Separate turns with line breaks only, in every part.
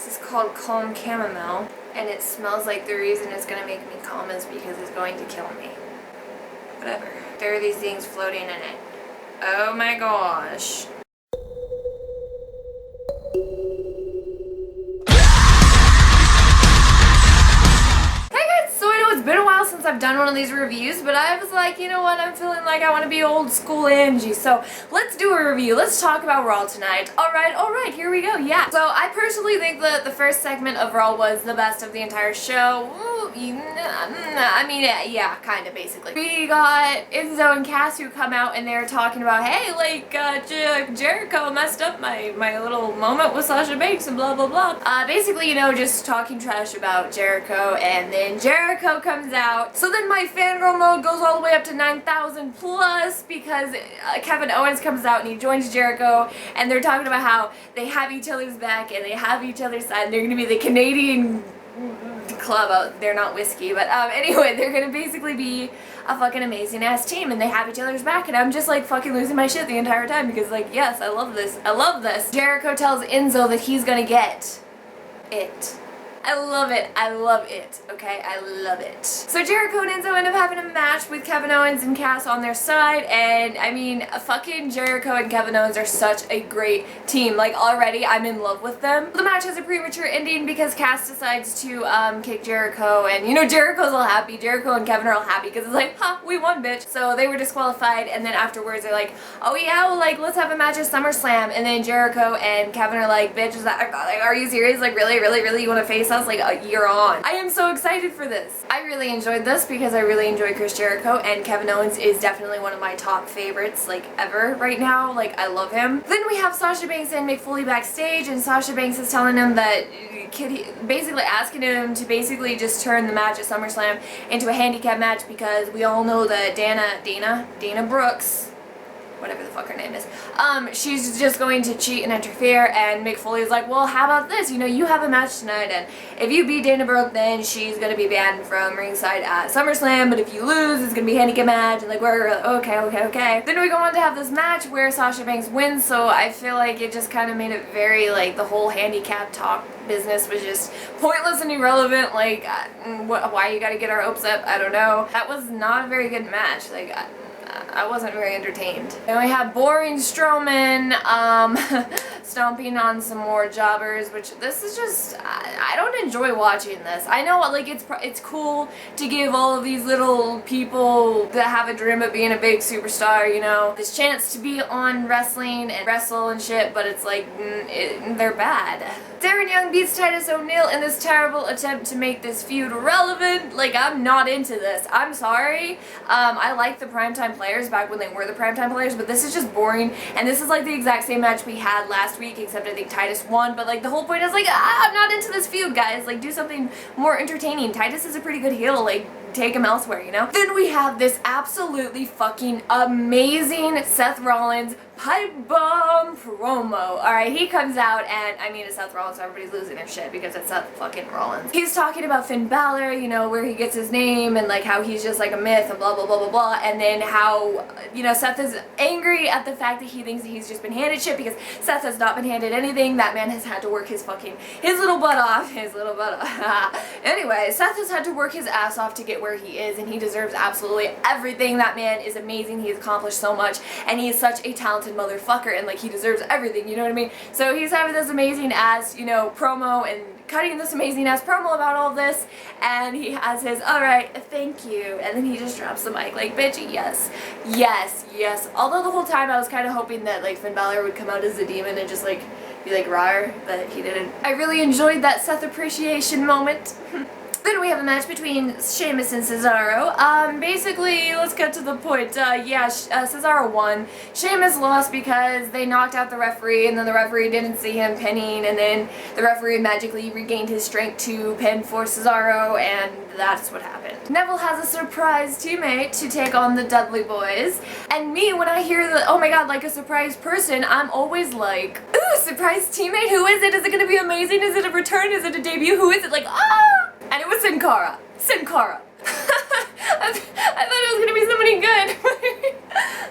This is called Calm Chamomile, and it smells like the reason it's gonna make me calm is because it's going to kill me. Whatever. There are these things floating in it. Oh my gosh. It's been a while since I've done one of these reviews, but I was like, you know what, I'm feeling like I want to be old school Angie, so let's do a review. Let's talk about Raw tonight. Alright, here we go, yeah. So I personally think that the first segment of Raw was the best of the entire show. Ooh, I mean, yeah, kind of, basically. We got Enzo and Cass who come out and they're talking about, hey, like, Jericho messed up my little moment with Sasha Banks and blah, blah, blah. Basically, you know, just talking trash about Jericho, and then Jericho comes out. So then my fangirl mode goes all the way up to 9,000 plus because Kevin Owens comes out and he joins Jericho, and they're talking about how they have each other's back and they have each other's side, and they're gonna be the Canadian club out. They're not whiskey, but anyway, they're gonna basically be a fucking amazing ass team and they have each other's back, and I'm just like fucking losing my shit the entire time because, like, yes, I love this. I love this. Jericho tells Enzo that he's gonna get it. I love it, okay? I love it. So Jericho and Enzo end up having a match with Kevin Owens and Cass on their side, and I mean, fucking Jericho and Kevin Owens are such a great team. Like, already I'm in love with them. The match has a premature ending because Cass decides to kick Jericho, and you know, Jericho's all happy. Jericho and Kevin are all happy because it's like, ha, we won, bitch. So they were disqualified, and then afterwards they're like, oh yeah, well, like, let's have a match at SummerSlam, and then Jericho and Kevin are like, bitch, is that, like, are you serious? Like, really, you want to face us? Like, you're on. I am so excited for this. I really enjoyed this because I really enjoy Chris Jericho, and Kevin Owens is definitely one of my top favorites, like, ever right now. Like, I love him. Then we have Sasha Banks and Mick Foley backstage, and Sasha Banks is telling him that basically asking him to basically just turn the match at SummerSlam into a handicap match because we all know that Dana Brooks, whatever the fuck her name is, she's just going to cheat and interfere, and Mick Foley is like, well, how about this? You know, you have a match tonight, and if you beat Dana Brooke, then she's gonna be banned from ringside at SummerSlam, but if you lose, it's gonna be a handicap match, and like, we're okay. Then we go on to have this match where Sasha Banks wins, so I feel like it just kind of made it very, like, the whole handicap talk business was just pointless and irrelevant. Like, why you gotta get our hopes up? I don't know. That was not a very good match. Like, I wasn't very entertained. And we have boring Strowman stomping on some more jobbers, which this is just, I don't enjoy watching this. I know, like, it's cool to give all of these little people that have a dream of being a big superstar, you know, this chance to be on wrestling and wrestle and shit, but it's like, they're bad. Darren Young beats Titus O'Neil in this terrible attempt to make this feud relevant. Like, I'm not into this. I'm sorry. I like the primetime players back when they were the primetime players, but this is just boring, and this is like the exact same match we had last week, except I think Titus won, but like the whole point is like, I'm not into this feud, guys. Like, do something more entertaining. Titus is a pretty good heel, like, take him elsewhere, you know? Then we have this absolutely fucking amazing Seth Rollins pipe bomb promo. Alright, he comes out, and I mean, it's Seth Rollins, so everybody's losing their shit because it's Seth fucking Rollins. He's talking about Finn Balor, you know, where he gets his name, and like how he's just like a myth and blah blah blah blah blah, and then how, you know, Seth is angry at the fact that he thinks that he's just been handed shit because Seth has not been handed anything. That man has had to work his little butt off. Anyway, Seth has had to work his ass off to get where he is, and he deserves absolutely everything. That man is amazing. He has accomplished so much, and he is such a talented motherfucker, and like, he deserves everything, you know what I mean? So he's having this amazing ass, you know, promo, and cutting this amazing ass promo about all of this, and he has his, alright, thank you, and then he just drops the mic like, bitch, yes. Although the whole time I was kind of hoping that like Finn Balor would come out as a demon and just like be like rawr, but he didn't. I really enjoyed that Seth appreciation moment. Then we have a match between Sheamus and Cesaro. Basically, let's get to the point. Cesaro won. Sheamus lost because they knocked out the referee, and then the referee didn't see him pinning, and then the referee magically regained his strength to pin for Cesaro, and that's what happened. Neville has a surprise teammate to take on the Dudley Boys, and me, when I hear the, oh my god, like a surprise person, I'm always like, ooh, surprise teammate, who is it? Is it gonna be amazing? Is it a return? Is it a debut? Who is it? Like, ah! And it was Sin Cara. I thought it was gonna be somebody good.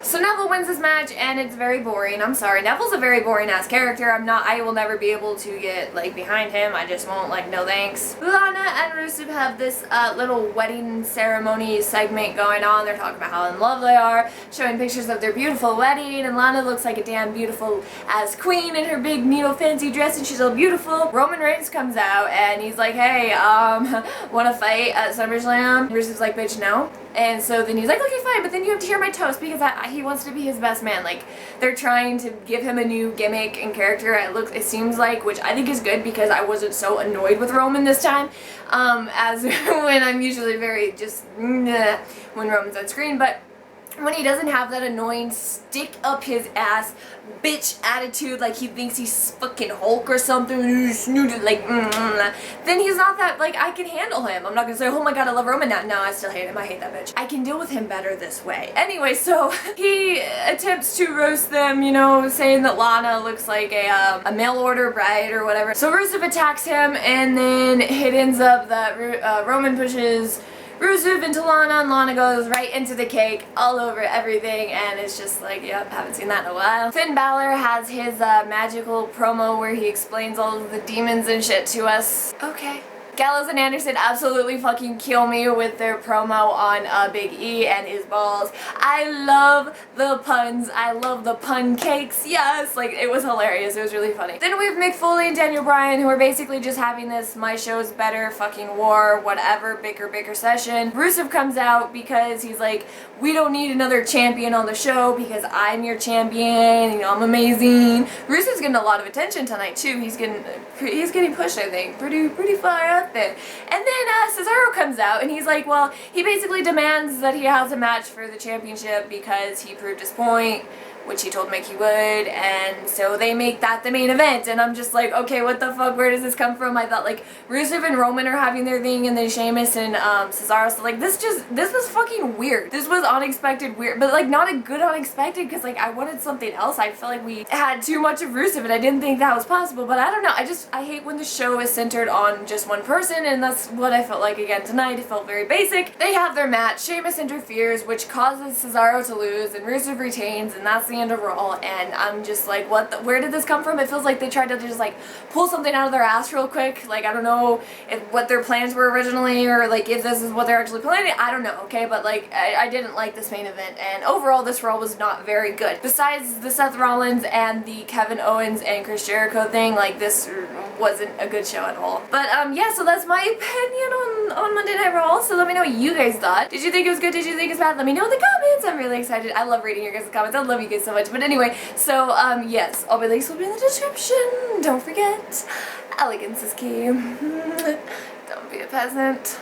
So Neville wins wins this match and it's very boring. I'm sorry. Neville's a very boring ass character. I will never be able to get like behind him. I just won't, like, no thanks. Lana and Rusev have this little wedding ceremony segment going on. They're talking about how in love they are, showing pictures of their beautiful wedding, and Lana looks like a damn beautiful ass queen in her big needle fancy dress and she's all beautiful. Roman Reigns comes out and he's like, hey, wanna fight at SummerSlam? Rusev's like, bitch, no. And so then he's like, okay, fine, but then you have to hear my toast because he wants to be his best man. Like, they're trying to give him a new gimmick and character, it seems like, which I think is good because I wasn't so annoyed with Roman this time, as when I'm usually very just, when Roman's on screen, but when he doesn't have that annoying stick up his ass bitch attitude like he thinks he's fucking Hulk or something, like, then he's not that, like, I can handle him. I'm not gonna say, oh my god, I love Roman now. No, I still hate him. I hate that bitch. I can deal with him better this way. Anyway, so he attempts to roast them, you know, saying that Lana looks like a mail order bride or whatever. So Rusev attacks him and then it ends up that Roman pushes Rusev into Lana, and Lana goes right into the cake, all over everything, and it's just like, yep, haven't seen that in a while. Finn Balor has his magical promo where he explains all of the demons and shit to us. Okay. Gallows and Anderson absolutely fucking kill me with their promo on Big E and his balls. I love the puns. I love the pun cakes. Yes, like, it was hilarious. It was really funny. Then we have Mick Foley and Daniel Bryan, who are basically just having this my show's better fucking war, whatever, bicker session. Rusev comes out because he's like, we don't need another champion on the show because I'm your champion, you know, I'm amazing. Rusev's getting a lot of attention tonight too. He's getting pushed, I think, pretty far out there. And then Cesaro comes out and he's like, well, he basically demands that he has a match for the championship because he proved his point, which he told Mick he would, and so they make that the main event, and I'm just like, okay, what the fuck, where does this come from? I thought, like, Rusev and Roman are having their thing, and then Sheamus and Cesaro, so, like, this was fucking weird. This was unexpected weird, but, like, not a good unexpected, because, like, I wanted something else. I felt like we had too much of Rusev, and I didn't think that was possible, but I don't know, I hate when the show is centered on just one person, and that's what I felt like again tonight. It felt very basic. They have their match, Sheamus interferes, which causes Cesaro to lose, and Rusev retains, and that's the end of Raw, and I'm just like, where did this come from? It feels like they tried to just, like, pull something out of their ass real quick. Like, I don't know what their plans were originally, or, like, if this is what they're actually planning. I don't know, okay? But, like, I didn't like this main event, and overall, this Raw was not very good. Besides the Seth Rollins and the Kevin Owens and Chris Jericho thing, like, this wasn't a good show at all. But, yeah, so that's my opinion on Monday Night Raw, so let me know what you guys thought. Did you think it was good? Did you think it was bad? Let me know in the comments. I'm really excited. I love reading your guys' comments. I love you guys so much. But anyway, so, yes, all my links will be in the description. Don't forget, elegance is key. Don't be a peasant.